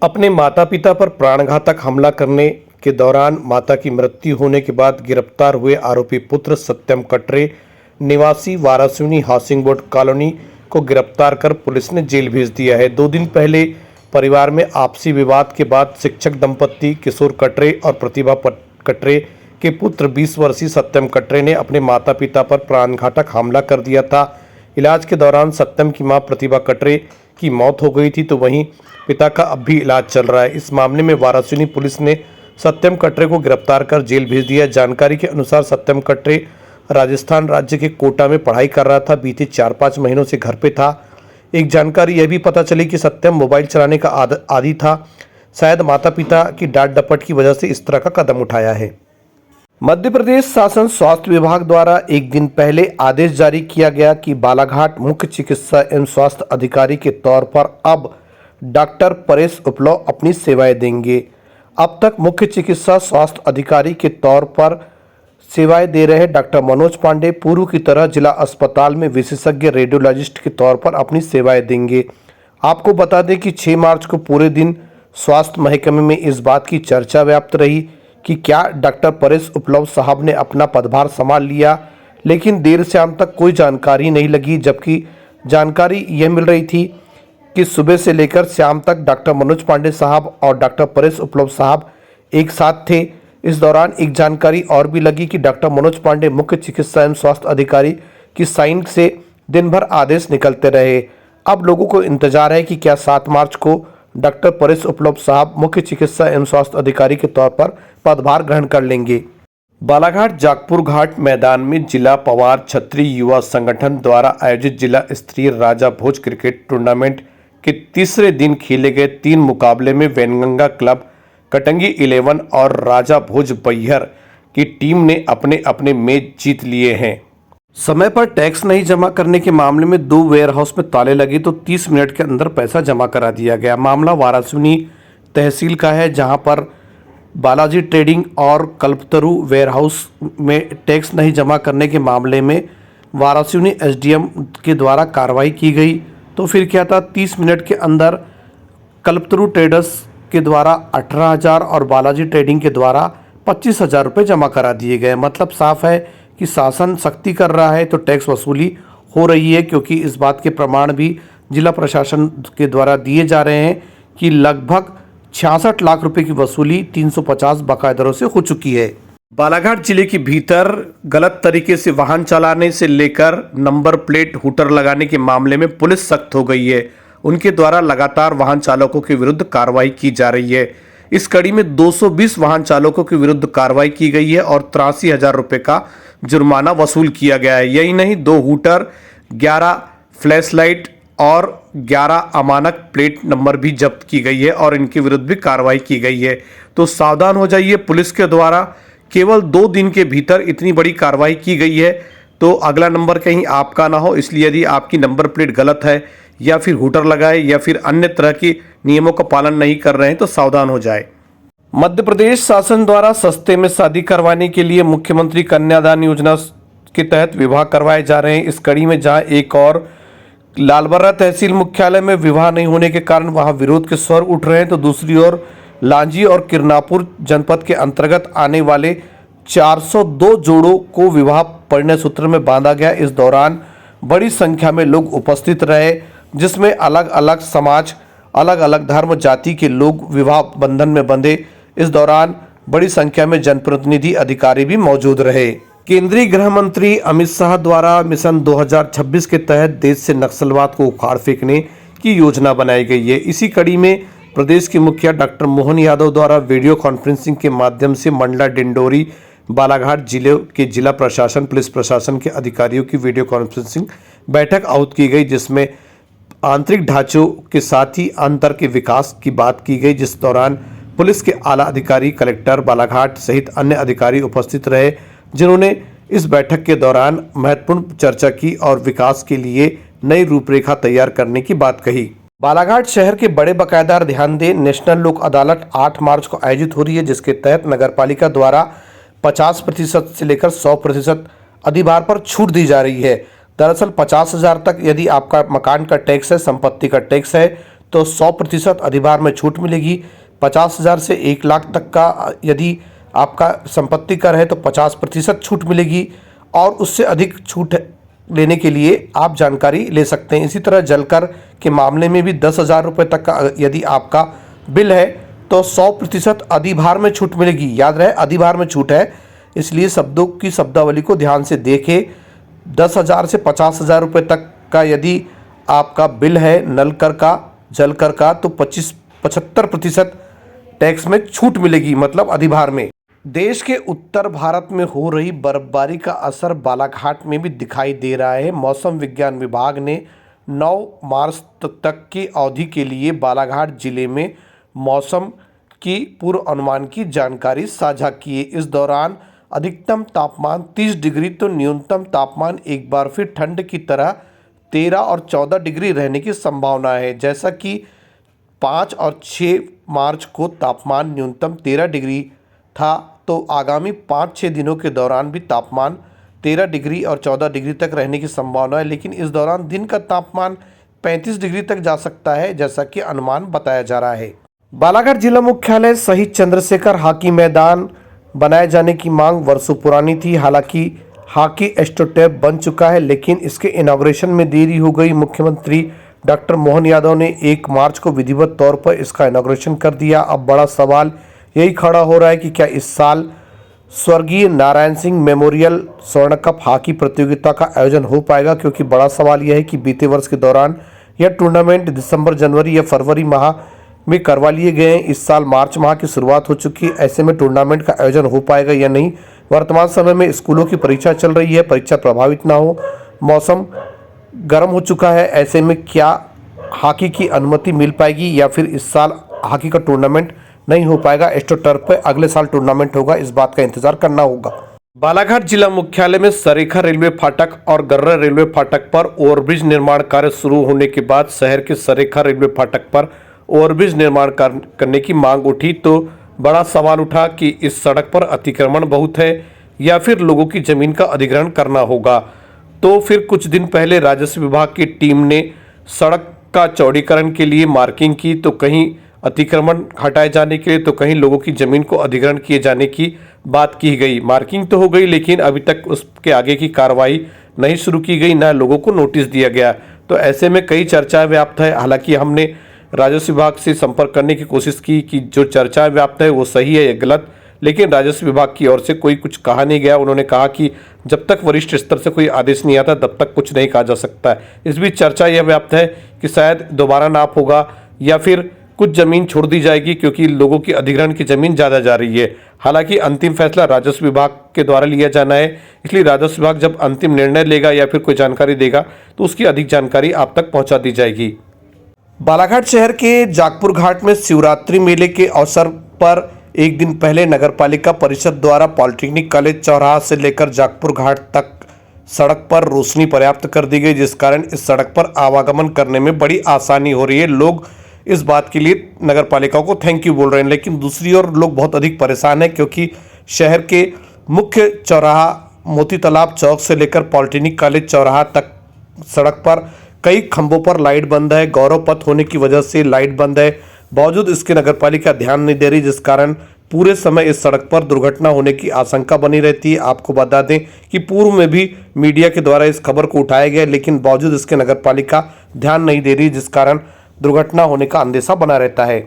अपने माता पिता पर प्राणघातक हमला करने के दौरान माता की मृत्यु होने के बाद गिरफ्तार हुए आरोपी पुत्र सत्यम कटरे निवासी वारासिनी हाउसिंग बोर्ड कॉलोनी को गिरफ्तार कर पुलिस ने जेल भेज दिया है। 2 दिन पहले परिवार में आपसी विवाद के बाद शिक्षक दंपत्ति किशोर कटरे और प्रतिभा कटरे के पुत्र 20 वर्षीय सत्यम कटरे ने अपने माता पिता पर प्राणघातक हमला कर दिया था। इलाज के दौरान सत्यम की मां प्रतिभा कटरे की मौत हो गई थी, तो वहीं पिता का अब भी इलाज चल रहा है। इस मामले में वारासिनी पुलिस ने सत्यम कटरे को गिरफ्तार कर जेल भेज दिया। जानकारी के अनुसार सत्यम कटरे राजस्थान राज्य के कोटा में पढ़ाई कर रहा था। बीते 4-5 महीनों से घर पे था। एक जानकारी यह भी पता चली कि सत्यम मोबाइल चलाने का आदी था। शायद माता पिता की डांट डपट की वजह से इस तरह का कदम उठाया है। मध्य प्रदेश शासन स्वास्थ्य विभाग द्वारा एक दिन पहले आदेश जारी किया गया कि बालाघाट मुख्य चिकित्सा एवं स्वास्थ्य अधिकारी के तौर पर अब डॉक्टर परेश उपलव अपनी सेवाएं देंगे। अब तक मुख्य चिकित्सा स्वास्थ्य अधिकारी के तौर पर सेवाएं दे रहे डॉक्टर मनोज पांडे पूर्व की तरह जिला अस्पताल में विशेषज्ञ रेडियोलॉजिस्ट के तौर पर अपनी सेवाएं देंगे। आपको बता दें कि 6 मार्च को पूरे दिन स्वास्थ्य महकमे में इस बात की चर्चा व्याप्त रही कि क्या डॉक्टर परेश उपलव साहब ने अपना पदभार संभाल लिया, लेकिन देर शाम तक कोई जानकारी नहीं लगी। जबकि जानकारी यह मिल रही थी कि सुबह से लेकर शाम तक डॉक्टर मनोज पांडे साहब और डॉक्टर परेश उपलव साहब एक साथ थे। इस दौरान एक जानकारी और भी लगी कि डॉक्टर मनोज पांडे मुख्य चिकित्सा एवं स्वास्थ्य अधिकारी की साइन से दिन भर आदेश निकलते रहे। अब लोगों को इंतजार है कि क्या 7 मार्च को डॉक्टर परेश उपलव साहब मुख्य चिकित्सा एवं स्वास्थ्य अधिकारी के तौर पर पदभार ग्रहण कर लेंगे। बालाघाट जागपुर घाट मैदान में जिला पवार क्षत्रिय युवा संगठन द्वारा आयोजित जिला स्तरीय राजा भोज क्रिकेट टूर्नामेंट के तीसरे दिन खेले गए 3 मुकाबले में वैनगंगा क्लब कटंगी 11 और राजा भोज बैहर की टीम ने अपने अपने मैच जीत लिए हैं। समय पर टैक्स नहीं जमा करने के मामले में 2 वेयरहाउस में ताले लगे तो 30 मिनट के अंदर पैसा जमा करा दिया गया। मामला वारासिनी तहसील का है, जहां पर बालाजी ट्रेडिंग और कल्पतरु वेयरहाउस में टैक्स नहीं जमा करने के मामले में वारासिनी एसडीएम के द्वारा कार्रवाई की गई। तो फिर क्या था, 30 मिनट के अंदर कल्पतरु ट्रेडर्स के द्वारा 18,000 और बालाजी ट्रेडिंग के द्वारा 25,000 रुपये जमा करा दिए गए। मतलब साफ है कि शासन सख्ती कर रहा है तो टैक्स वसूली हो रही है, क्योंकि इस बात के प्रमाण भी जिला प्रशासन के द्वारा दिए जा रहे हैं कि लगभग 66 लाख रुपए की वसूली 350 बकायेदारों से हो चुकी है। बालाघाट जिले के भीतर गलत तरीके से वाहन चलाने से लेकर नंबर प्लेट हूटर लगाने के मामले में पुलिस सख्त हो गई है। उनके द्वारा लगातार वाहन चालकों के विरुद्ध कार्रवाई की जा रही है। इस कड़ी में 220 वाहन चालकों के विरुद्ध कार्रवाई की गई है और 83,000 रुपये का जुर्माना वसूल किया गया है। यही नहीं, 2 हूटर, 11 फ्लैश लाइट और 11 अमानक प्लेट नंबर भी जब्त की गई है और इनके विरुद्ध भी कार्रवाई की गई है। तो सावधान हो जाइए, पुलिस के द्वारा केवल 2 दिन के भीतर इतनी बड़ी कार्रवाई की गई है, तो अगला नंबर कहीं आपका ना हो। इसलिए यदि आपकी नंबर प्लेट गलत है या फिर हूटर लगाए या फिर अन्य तरह के नियमों का पालन नहीं कर रहे हैं तो सावधान हो जाए। मध्य प्रदेश शासन द्वारा सस्ते में शादी करवाने के लिए मुख्यमंत्री कन्यादान योजना के तहत विवाह करवाए जा रहे हैं। इस कड़ी में जहां एक और लालबर्रा तहसील मुख्यालय में विवाह नहीं होने के कारण वहां विरोध के स्वर उठ रहे हैं, तो दूसरी ओर लांजी और किरनापुर जनपद के अंतर्गत आने वाले 402 जोड़ों को विवाह परिणय सूत्र में बांधा गया। इस दौरान बड़ी संख्या में लोग उपस्थित रहे, जिसमें अलग अलग समाज, अलग अलग धर्म जाति के लोग विवाह बंधन में बंधे। इस दौरान बड़ी संख्या में जनप्रतिनिधि अधिकारी भी मौजूद रहे। केंद्रीय गृह मंत्री अमित शाह द्वारा मिशन 2026 के तहत देश से नक्सलवाद को उखाड़ फेंकने की योजना बनाई गई है। इसी कड़ी में प्रदेश के मुखिया डॉक्टर मोहन यादव द्वारा वीडियो कॉन्फ्रेंसिंग के माध्यम से मंडला डिंडोरी बालाघाट जिले के जिला प्रशासन, पुलिस प्रशासन के अधिकारियों की वीडियो कॉन्फ्रेंसिंग बैठक आयोजित की गई, जिसमें आंतरिक ढांचों के साथ ही अंतर के विकास की बात की गई। जिस दौरान पुलिस के आला अधिकारी, कलेक्टर बालाघाट सहित अन्य अधिकारी उपस्थित रहे, जिन्होंने इस बैठक के दौरान महत्वपूर्ण चर्चा की और विकास के लिए नई रूपरेखा तैयार करने की बात कही। बालाघाट शहर के बड़े बकायेदार ध्यान दें, नेशनल लोक अदालत 8 मार्च को आयोजित हो रही है, जिसके तहत नगरपालिका द्वारा 50% से लेकर 100% अधिभार पर छूट दी जा रही है। दरअसल 50,000 तक यदि आपका मकान का टैक्स है, संपत्ति का टैक्स है, तो 100% अधिभार में छूट मिलेगी। 50,000 से 1 लाख तक का यदि आपका संपत्ति कर है तो 50% छूट मिलेगी और उससे अधिक छूट लेने के लिए आप जानकारी ले सकते हैं। इसी तरह जलकर के मामले में भी 10,000 रुपये तक का यदि आपका बिल है तो 100% अधिभार में छूट मिलेगी। याद रहे अधिभार में छूट है, इसलिए शब्दों की शब्दावली को ध्यान से देखें। 10,000 से 50,000 रुपये तक का यदि आपका बिल है नल कर का, जल कर का, तो 75% टैक्स में छूट मिलेगी, मतलब अधिभार में। देश के उत्तर भारत में हो रही बर्फबारी का असर बालाघाट में भी दिखाई दे रहा है। मौसम विज्ञान विभाग ने 9 मार्च तक की अवधि के लिए बालाघाट जिले में मौसम की पूर्व अनुमान की जानकारी साझा की है। इस दौरान अधिकतम तापमान 30 डिग्री तो न्यूनतम तापमान एक बार फिर ठंड की तरह 13 और 14 डिग्री रहने की संभावना है। जैसा कि 5 और 6 मार्च को तापमान न्यूनतम 13 डिग्री था, तो आगामी 5-6 दिनों के दौरान भी तापमान 13 डिग्री और 14 डिग्री तक रहने की संभावना है, लेकिन इस दौरान दिन का तापमान 35 डिग्री तक जा सकता है, जैसा कि अनुमान बताया जा रहा है। बालाघाट जिला मुख्यालय शहीद चंद्रशेखर हॉकी मैदान बनाए जाने की मांग वर्षों पुरानी थी। हालांकि हॉकी एस्ट्रोटर्फ बन चुका है, लेकिन इसके इनॉग्रेशन में देरी हो गई। मुख्यमंत्री डॉक्टर मोहन यादव ने 1 मार्च को विधिवत तौर पर इसका इनॉग्रेशन कर दिया। अब बड़ा सवाल यही खड़ा हो रहा है कि क्या इस साल स्वर्गीय नारायण सिंह मेमोरियल स्वर्ण कप हॉकी प्रतियोगिता का आयोजन हो पाएगा, क्योंकि बड़ा सवाल यह है कि बीते वर्ष के दौरान यह टूर्नामेंट दिसंबर, जनवरी या फरवरी माह में करवा लिए गए हैं। इस साल मार्च माह की शुरुआत हो चुकी है, ऐसे में टूर्नामेंट का आयोजन हो पाएगा या नहीं। वर्तमान समय में स्कूलों की परीक्षा चल रही है, परीक्षा प्रभावित ना हो, मौसम गर्म हो चुका है, ऐसे में क्या हॉकी की अनुमति मिल पाएगी या फिर इस साल हॉकी का टूर्नामेंट नहीं हो पाएगा। एस्ट्रोटर्फ पे अगले साल टूर्नामेंट होगा, इस बात का इंतजार करना होगा। बालाघाट जिला मुख्यालय में सरेखा रेलवे फाटक और गर्रा रेलवे फाटक पर ओवरब्रिज निर्माण कार्य शुरू होने के बाद शहर के सरेखा रेलवे फाटक पर ओवरब्रिज निर्माण करने की मांग उठी, तो बड़ा सवाल उठा कि इस सड़क पर अतिक्रमण बहुत है या फिर लोगों की जमीन का अधिग्रहण करना होगा। तो फिर कुछ दिन पहले राजस्व विभाग की टीम ने सड़क का चौड़ीकरण के लिए मार्किंग की, तो कहीं अतिक्रमण हटाए जाने के लिए तो कहीं लोगों की जमीन को अधिग्रहण किए जाने की बात की गई। मार्किंग तो हो गई, लेकिन अभी तक उसके आगे की कार्रवाई नहीं शुरू की गई, न लोगों को नोटिस दिया गया। तो ऐसे में कई चर्चाएं व्याप्त है। हालांकि हमने राजस्व विभाग से संपर्क करने की कोशिश की कि जो चर्चाएं व्याप्त है वो सही है या गलत, लेकिन राजस्व विभाग की ओर से कोई कुछ कहा नहीं गया। उन्होंने कहा कि जब तक वरिष्ठ स्तर से कोई आदेश नहीं आता तब तक कुछ नहीं कहा जा सकता है। इस बीच चर्चा यह व्याप्त है कि शायद दोबारा नाप होगा या फिर कुछ जमीन छोड़ दी जाएगी, क्योंकि लोगों की अधिग्रहण की जमीन ज़्यादा जा रही है। हालांकि अंतिम फैसला राजस्व विभाग के द्वारा लिया जाना है, इसलिए राजस्व विभाग जब अंतिम निर्णय लेगा या फिर कोई जानकारी देगा तो उसकी अधिक जानकारी आप तक पहुंचा दी जाएगी। बालाघाट शहर के जागपुर घाट में शिवरात्रि मेले के अवसर पर एक दिन पहले नगरपालिका परिषद द्वारा पॉलिटेक्निक कॉलेज चौराहा से लेकर जागपुर घाट तक सड़क पर रोशनी पर्याप्त कर दी गई, जिस कारण इस सड़क पर आवागमन करने में बड़ी आसानी हो रही है। लोग इस बात के लिए नगरपालिका को थैंक यू बोल रहे हैं, लेकिन दूसरी ओर लोग बहुत अधिक परेशान हैं, क्योंकि शहर के मुख्य चौराहा मोती तालाब चौक से लेकर पॉलिटेक्निक कॉलेज चौराहा तक सड़क पर कई खंभों पर लाइट बंद है। गौरव पथ होने की वजह से लाइट बंद है, बावजूद इसके नगरपालिका ध्यान नहीं दे रही, जिस कारण पूरे समय इस सड़क पर दुर्घटना होने की आशंका बनी रहती है। आपको बता दें कि पूर्व में भी मीडिया के द्वारा इस खबर को उठाया गया, लेकिन बावजूद इसके नगरपालिका ध्यान नहीं दे रही, जिस कारण दुर्घटना होने का अंदेशा बना रहता है।